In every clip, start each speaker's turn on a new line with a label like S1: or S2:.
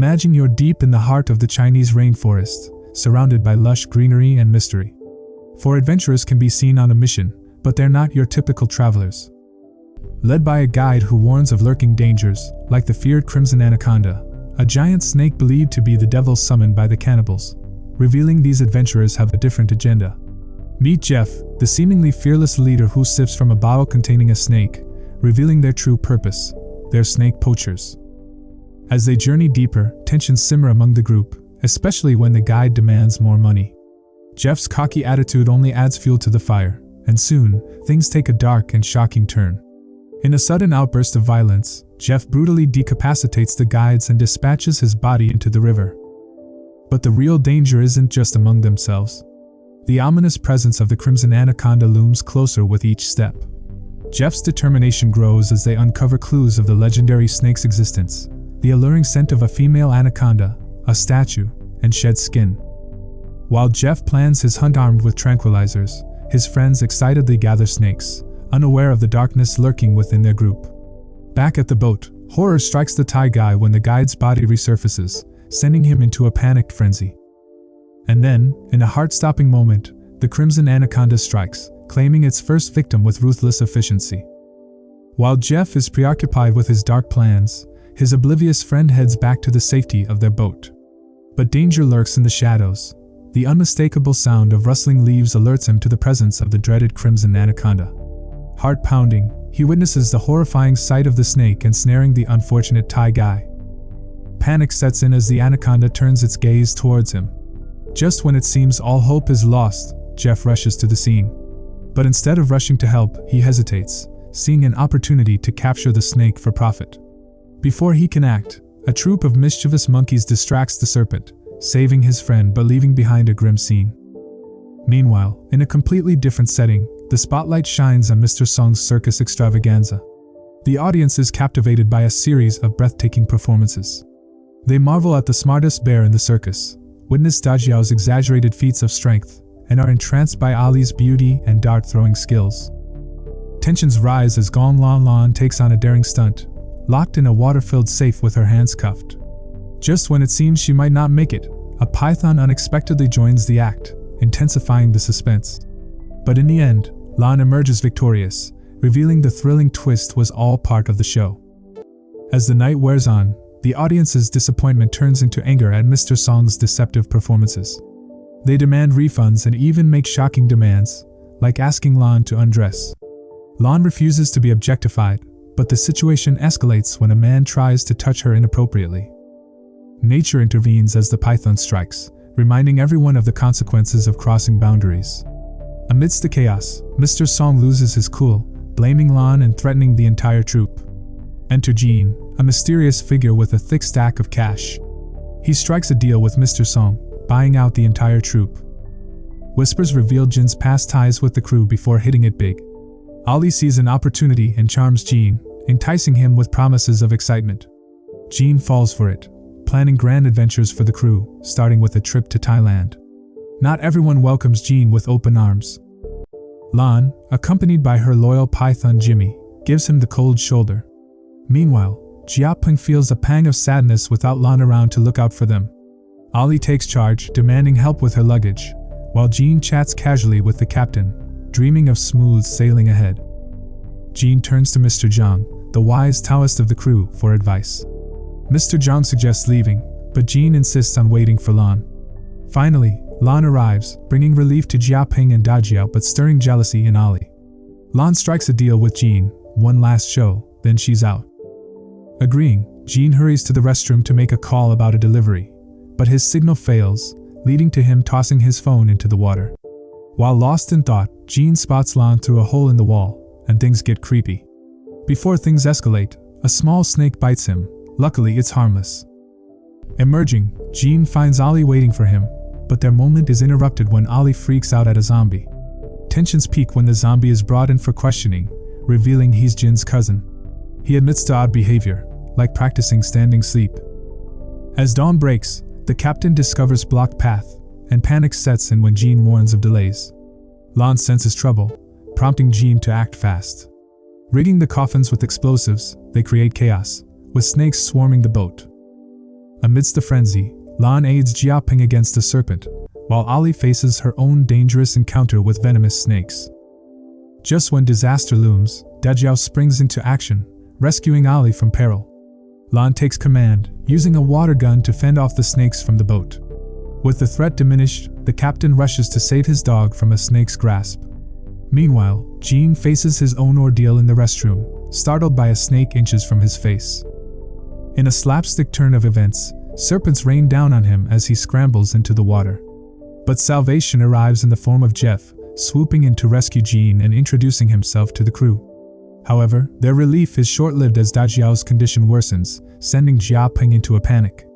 S1: Imagine you're deep in the heart of the Chinese rainforest, surrounded by lush greenery and mystery. Four adventurers can be seen on a mission, but they're not your typical travelers. Led by a guide who warns of lurking dangers, like the feared Crimson Anaconda, a giant snake believed to be the devil summoned by the cannibals, revealing these adventurers have a different agenda. Meet Jeff, the seemingly fearless leader who sips from a bottle containing a snake, revealing their true purpose. They're snake poachers. As they journey deeper, tensions simmer among the group, especially when the guide demands more money. Jeff's cocky attitude only adds fuel to the fire, and soon, things take a dark and shocking turn. In a sudden outburst of violence, Jeff brutally decapitates the guides and dispatches his body into the river. But the real danger isn't just among themselves. The ominous presence of the Crimson Anaconda looms closer with each step. Jeff's determination grows as they uncover clues of the legendary snake's existence, the alluring scent of a female anaconda, a statue, and shed skin. While Jeff plans his hunt armed with tranquilizers, his friends excitedly gather snakes, unaware of the darkness lurking within their group. Back at the boat, horror strikes the Thai guy when the guide's body resurfaces, sending him into a panicked frenzy. And then, in a heart-stopping moment, the Crimson Anaconda strikes, claiming its first victim with ruthless efficiency. While Jeff is preoccupied with his dark plans, his oblivious friend heads back to the safety of their boat. But danger lurks in the shadows. The unmistakable sound of rustling leaves alerts him to the presence of the dreaded Crimson Anaconda. Heart pounding, he witnesses the horrifying sight of the snake ensnaring the unfortunate Thai guy. Panic sets in as the anaconda turns its gaze towards him. Just when it seems all hope is lost, Jeff rushes to the scene. But instead of rushing to help, he hesitates, seeing an opportunity to capture the snake for profit. Before he can act, a troop of mischievous monkeys distracts the serpent, saving his friend but leaving behind a grim scene. Meanwhile, in a completely different setting, the spotlight shines on Mr. Song's circus extravaganza. The audience is captivated by a series of breathtaking performances. They marvel at the smartest bear in the circus, witness Dajiao's exaggerated feats of strength, and are entranced by Ali's beauty and dart-throwing skills. Tensions rise as Gong Lan Lan takes on a daring stunt, locked in a water-filled safe with her hands cuffed. Just when it seems she might not make it, a python unexpectedly joins the act, intensifying the suspense. But in the end, Lan emerges victorious, revealing the thrilling twist was all part of the show. As the night wears on, the audience's disappointment turns into anger at Mr. Song's deceptive performances. They demand refunds and even make shocking demands, like asking Lan to undress. Lan refuses to be objectified, but the situation escalates when a man tries to touch her inappropriately. Nature intervenes as the python strikes, reminding everyone of the consequences of crossing boundaries. Amidst the chaos, Mr. Song loses his cool, blaming Lan and threatening the entire troop. Enter Jean, a mysterious figure with a thick stack of cash. He strikes a deal with Mr. Song, buying out the entire troop. Whispers reveal Jin's past ties with the crew before hitting it big. Ali sees an opportunity and charms Jean, enticing him with promises of excitement. Jean falls for it, planning grand adventures for the crew, starting with a trip to Thailand. Not everyone welcomes Jean with open arms. Lan, accompanied by her loyal python Jimmy, gives him the cold shoulder. Meanwhile, Jiapeng feels a pang of sadness without Lan around to look out for them. Ali takes charge, demanding help with her luggage, while Jean chats casually with the captain, dreaming of smooth sailing ahead. Jean turns to Mr. Zhang, the wise Taoist of the crew, for advice. Mr. Zhang suggests leaving, but Jean insists on waiting for Lan. Finally, Lan arrives, bringing relief to Jiapeng and Dajiao but stirring jealousy in Ali. Lan strikes a deal with Jean, one last show, then she's out. Agreeing, Jean hurries to the restroom to make a call about a delivery, but his signal fails, leading to him tossing his phone into the water. While lost in thought, Jean spots Lan through a hole in the wall, and things get creepy. Before things escalate, a small snake bites him. Luckily, it's harmless. Emerging, Jean finds Ali waiting for him, but their moment is interrupted when Ali freaks out at a zombie. Tensions peak when the zombie is brought in for questioning, revealing he's Jin's cousin. He admits to odd behavior, like practicing standing sleep. As dawn breaks, the captain discovers blocked path, and panic sets in when Jean warns of delays. Lan senses trouble, prompting Jean to act fast. Rigging the coffins with explosives, they create chaos, with snakes swarming the boat. Amidst the frenzy, Lan aids Jiaping against the serpent, while Ali faces her own dangerous encounter with venomous snakes. Just when disaster looms, Dajiao springs into action, rescuing Ali from peril. Lan takes command, using a water gun to fend off the snakes from the boat. With the threat diminished, the captain rushes to save his dog from a snake's grasp. Meanwhile, Jean faces his own ordeal in the restroom, startled by a snake inches from his face. In a slapstick turn of events, serpents rain down on him as he scrambles into the water. But salvation arrives in the form of Jeff, swooping in to rescue Jean and introducing himself to the crew. However, their relief is short-lived as Dajiao's condition worsens, sending Jiaping into a panic.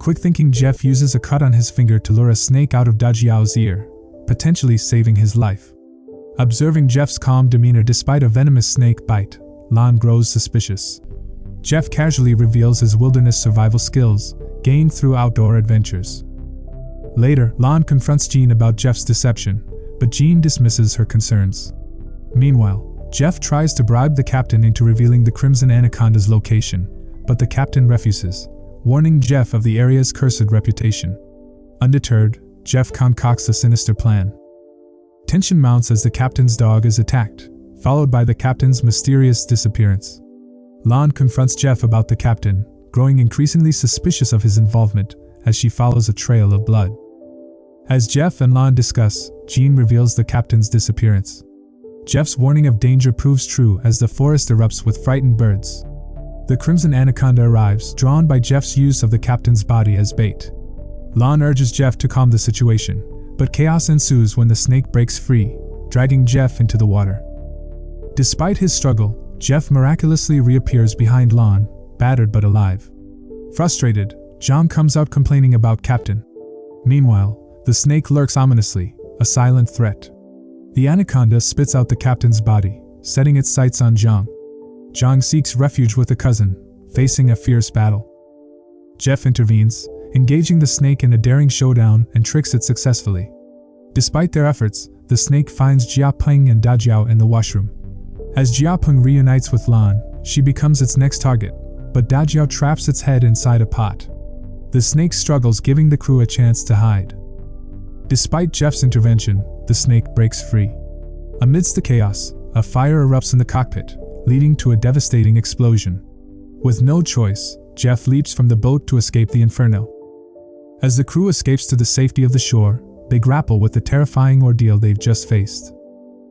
S1: Quick-thinking Jeff uses a cut on his finger to lure a snake out of Dajiao's ear, potentially saving his life. Observing Jeff's calm demeanor despite a venomous snake bite, Lan grows suspicious. Jeff casually reveals his wilderness survival skills, gained through outdoor adventures. Later, Lan confronts Jean about Jeff's deception, but Jean dismisses her concerns. Meanwhile, Jeff tries to bribe the captain into revealing the Crimson Anaconda's location, but the captain refuses, warning Jeff of the area's cursed reputation. Undeterred, Jeff concocts a sinister plan. Tension mounts as the captain's dog is attacked, followed by the captain's mysterious disappearance. Lan confronts Jeff about the captain, growing increasingly suspicious of his involvement as she follows a trail of blood. As Jeff and Lan discuss, Jean reveals the captain's disappearance. Jeff's warning of danger proves true as the forest erupts with frightened birds. The Crimson Anaconda arrives, drawn by Jeff's use of the captain's body as bait. Lan urges Jeff to calm the situation, but chaos ensues when the snake breaks free, dragging Jeff into the water. Despite his struggle, Jeff miraculously reappears behind Lan, battered but alive. Frustrated, Zhang comes out complaining about Captain. Meanwhile, the snake lurks ominously, a silent threat. The anaconda spits out the captain's body, setting its sights on Zhang. Zhang seeks refuge with a cousin, facing a fierce battle. Jeff intervenes, engaging the snake in a daring showdown and tricks it successfully. Despite their efforts, the snake finds Jiaping and Dajiao in the washroom. As Jiaping reunites with Lan, she becomes its next target, but Dajiao traps its head inside a pot. The snake struggles, giving the crew a chance to hide. Despite Jeff's intervention, the snake breaks free. Amidst the chaos, a fire erupts in the cockpit, leading to a devastating explosion. With no choice, Jeff leaps from the boat to escape the inferno. As the crew escapes to the safety of the shore, they grapple with the terrifying ordeal they've just faced.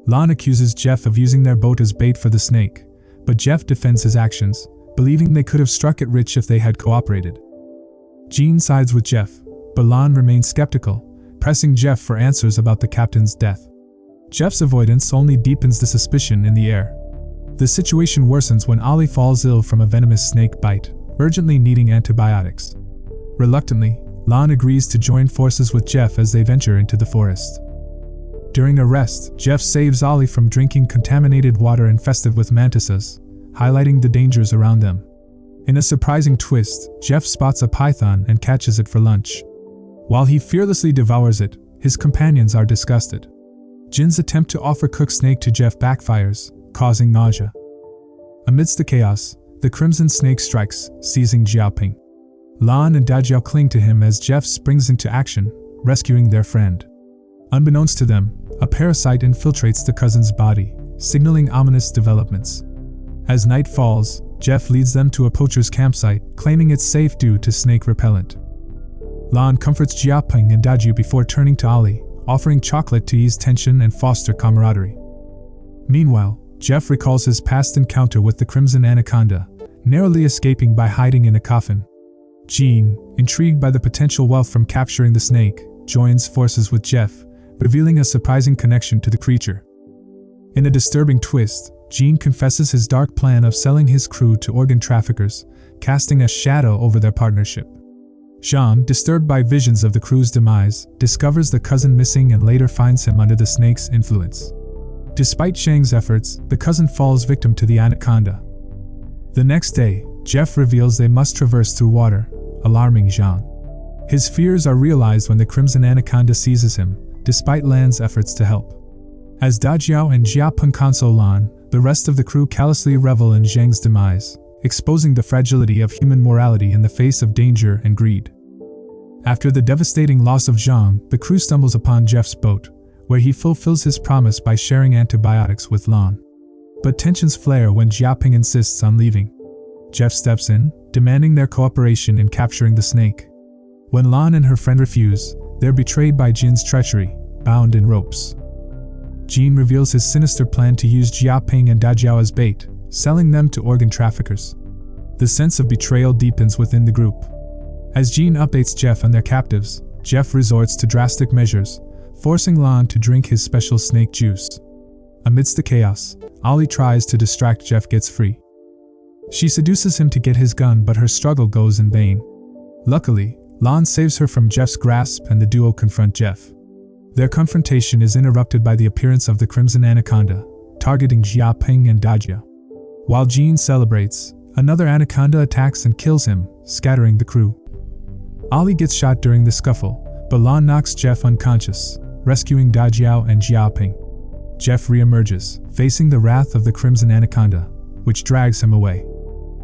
S1: Lan accuses Jeff of using their boat as bait for the snake, but Jeff defends his actions, believing they could have struck it rich if they had cooperated. Jean sides with Jeff, but Lan remains skeptical, pressing Jeff for answers about the captain's death. Jeff's avoidance only deepens the suspicion in the air. The situation worsens when Ali falls ill from a venomous snake bite, urgently needing antibiotics. Reluctantly, Lan agrees to join forces with Jeff as they venture into the forest. During a rest, Jeff saves Ali from drinking contaminated water infested with mantises, highlighting the dangers around them. In a surprising twist, Jeff spots a python and catches it for lunch. While he fearlessly devours it, his companions are disgusted. Jin's attempt to offer cooked snake to Jeff backfires, causing nausea. Amidst the chaos, the Crimson Snake strikes, seizing Jiaping. Lan and Dajiao cling to him as Jeff springs into action, rescuing their friend. Unbeknownst to them, a parasite infiltrates the cousin's body, signaling ominous developments. As night falls, Jeff leads them to a poacher's campsite, claiming it's safe due to snake repellent. Lan comforts Jiaping and Dajiao before turning to Ali, offering chocolate to ease tension and foster camaraderie. Meanwhile, Jeff recalls his past encounter with the Crimson Anaconda, narrowly escaping by hiding in a coffin. Jean, intrigued by the potential wealth from capturing the snake, joins forces with Jeff, revealing a surprising connection to the creature. In a disturbing twist, Jean confesses his dark plan of selling his crew to organ traffickers, casting a shadow over their partnership. Zhang, disturbed by visions of the crew's demise, discovers the cousin missing and later finds him under the snake's influence. Despite Shang's efforts, the cousin falls victim to the anaconda. The next day, Jeff reveals they must traverse through water, alarming Zhang. His fears are realized when the Crimson Anaconda seizes him, despite Lan's efforts to help. As Dajiao and Jiaping console Lan, the rest of the crew callously revel in Zhang's demise, exposing the fragility of human morality in the face of danger and greed. After the devastating loss of Zhang, the crew stumbles upon Jeff's boat, where he fulfills his promise by sharing antibiotics with Lan. But tensions flare when Jiaping insists on leaving. Jeff steps in, demanding their cooperation in capturing the snake. When Lan and her friend refuse, they're betrayed by Jin's treachery, bound in ropes. Jin reveals his sinister plan to use Jiaping and Dajiao as bait, selling them to organ traffickers. The sense of betrayal deepens within the group. As Jin updates Jeff on their captives, Jeff resorts to drastic measures, forcing Lan to drink his special snake juice. Amidst the chaos, Ollie tries to distract Jeff gets free. She seduces him to get his gun, but her struggle goes in vain. Luckily, Lan saves her from Jeff's grasp and the duo confront Jeff. Their confrontation is interrupted by the appearance of the Crimson Anaconda, targeting Jiaping and Dajiao. While Jin celebrates, another anaconda attacks and kills him, scattering the crew. Ollie gets shot during the scuffle, but Lan knocks Jeff unconscious, rescuing Dajiao and Jiaping. Jeff reemerges, facing the wrath of the Crimson Anaconda, which drags him away.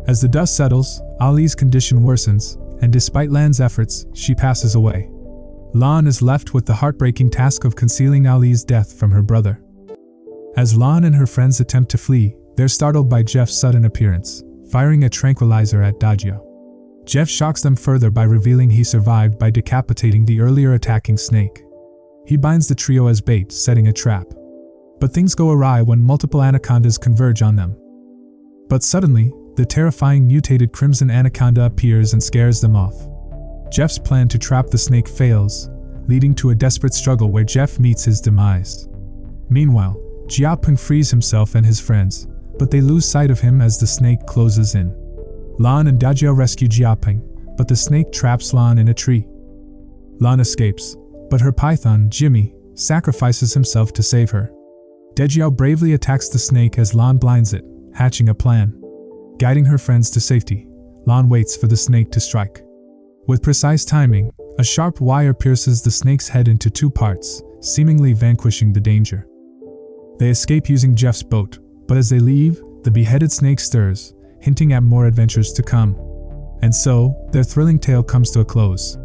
S1: As the dust settles, Ollie's condition worsens, and despite Lan's efforts, she passes away. Lan is left with the heartbreaking task of concealing Ollie's death from her brother. As Lan and her friends attempt to flee, they're startled by Jeff's sudden appearance, firing a tranquilizer at Dajiao. Jeff shocks them further by revealing he survived by decapitating the earlier attacking snake. He binds the trio as bait, setting a trap. But things go awry when multiple anacondas converge on them. But suddenly, the terrifying mutated Crimson Anaconda appears and scares them off. Jeff's plan to trap the snake fails, leading to a desperate struggle where Jeff meets his demise. Meanwhile, Jiaping frees himself and his friends, but they lose sight of him as the snake closes in. Lan and Dajiao rescue Jiaping, but the snake traps Lan in a tree. Lan escapes, but her python, Jimmy, sacrifices himself to save her. Dajiao bravely attacks the snake as Lan blinds it, hatching a plan. Guiding her friends to safety, Lan waits for the snake to strike. With precise timing, a sharp wire pierces the snake's head into two parts, seemingly vanquishing the danger. They escape using Jeff's boat, but as they leave, the beheaded snake stirs, hinting at more adventures to come. And so, their thrilling tale comes to a close.